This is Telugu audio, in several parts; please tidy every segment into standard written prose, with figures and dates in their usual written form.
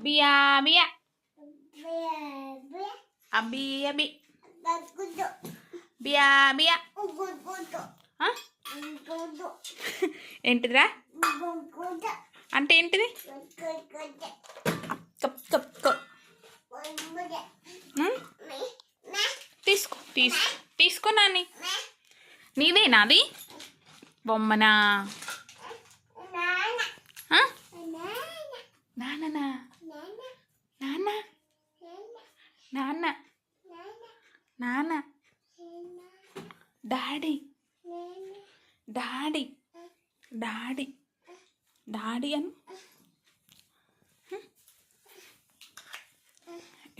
బియా బియా అబి అబి బియా బియా ఏంటిదిరా అంటే ఏంటిది? కప్ కప్ కప్ తీసుకో తీసుకో తీసుకో నాని. నీదేనా అది బొమ్మనా? నాన్న నాన్న నాన్న నాన్న డాడీ డాడీ డాడీ డాడీ అని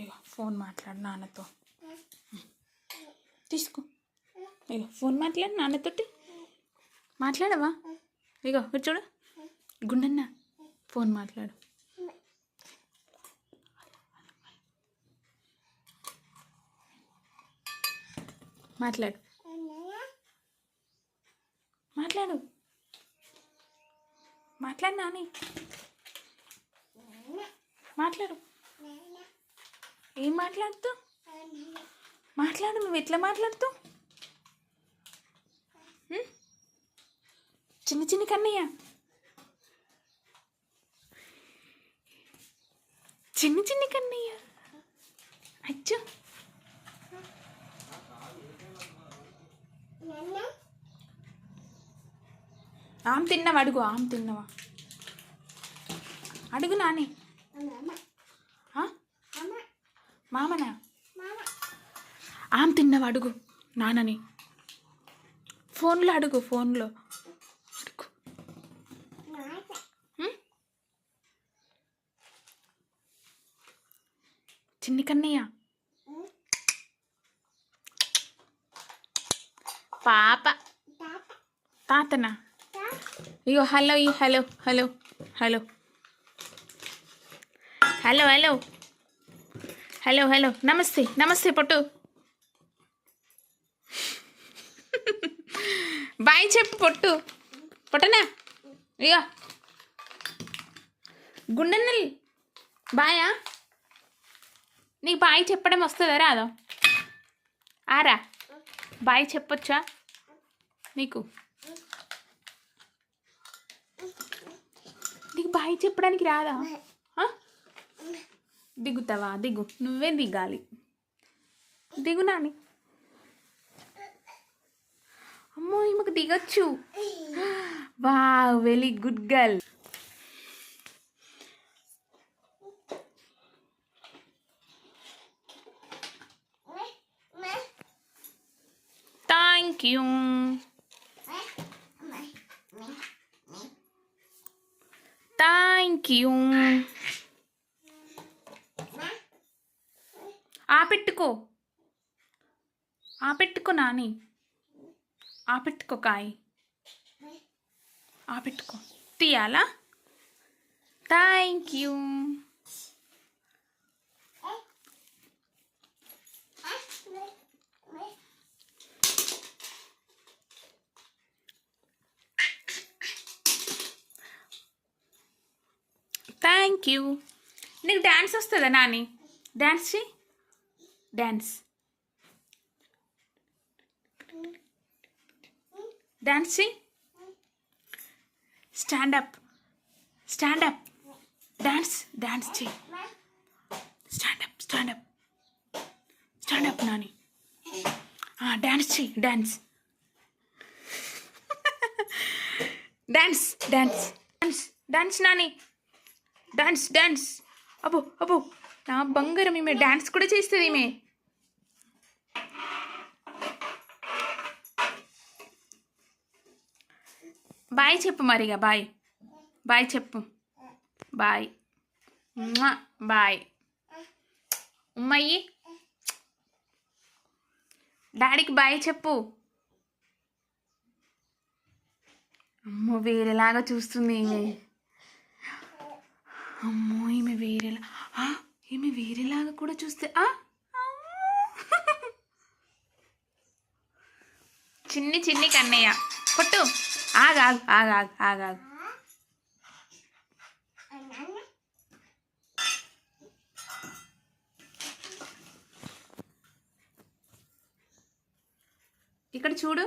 ఇగో ఫోన్ మాట్లాడు నాన్నతో. తీసుకో ఇగో ఫోన్ మాట్లాడు నాన్నతోటి. మాట్లాడవా? ఇగో చూడు గుండన్న ఫోన్ మాట్లాడు. మాట్లాడు మాట్లాడు మాట్లాడు నాని మాట్లాడు. ఏం మాట్లాడుతావు? మాట్లాడు. నువ్వు ఎట్లా మాట్లాడుతావు? చిన్న చిన్న కన్నయ్య చిన్న చిన్న కన్నయ్య అచ్చో ఆమె తిన్నావా? అడుగు. ఆమె తిన్నావా అడుగు నాని. మామనా? ఆమె తిన్నావా అడుగు నాన్నని. ఫోన్లో అడుగు. ఫోన్లో అడుగు. చిన్ని కన్నయ్య పాప తాతనా? ఇగో హలో ఈ hello hello hello hello hello hello hello నమస్తే నమస్తే పొట్టు. బాయ్ చెప్పు పొట్టు. పొట్టనా? ఇగో గుండెన్నల్ బాయా? నీకు బాయ్ చెప్పడం వస్తుందా రాదో? ఆరా బాయ్ చెప్పొచ్చా నీకు? నీకు బాయ్ చెప్పడానికి రాదా? దిగుతావా? దిగు. నువ్వే దిగాలి. దిగు నాని. అమ్మో ఈమెకు దిగచ్చు. Wow very good girl. Thank you. Thank you. ఆపెట్టుకో ఆపెట్టుకో నాని. ఆపెట్టుకో కాయ్. ఆపెట్టుకో. తీయాలా? Thank you. Thank you. నీకు డ్యాన్స్ వస్తుందా నాని? డ్యాన్స్ చెయ్యి. డ్యాన్స్ డ్యాన్స్ చెయ్యి. స్టాండప్ స్టాండప్ డ్యాన్స్ డ్యాన్స్ చెయ్యి. Stand up stand up stand up Nani. Dance చెయ్యి. Dance dance dance dance dance Nani. Dance dance. అబ్బో అబ్బో నా బంగారం. ఈమె డాన్స్ కూడా చేస్తుంది. ఈమె బాయ్ చెప్పు మరిగా. బాయ్ బాయ్ చెప్పు. Bye bye. ఉమ్మయ్యి డాడీకి బాయ్ చెప్పు. అమ్మో వేరేలాగా చూస్తుంది ఈమె. అమ్మో ఈమె ఈమె వేరేలాగా కూడా చూస్తే చిన్ని చిన్ని కన్నయ్య పొట్టు. ఆగాగు ఆగాగు ఆగాగు. ఇక్కడ చూడు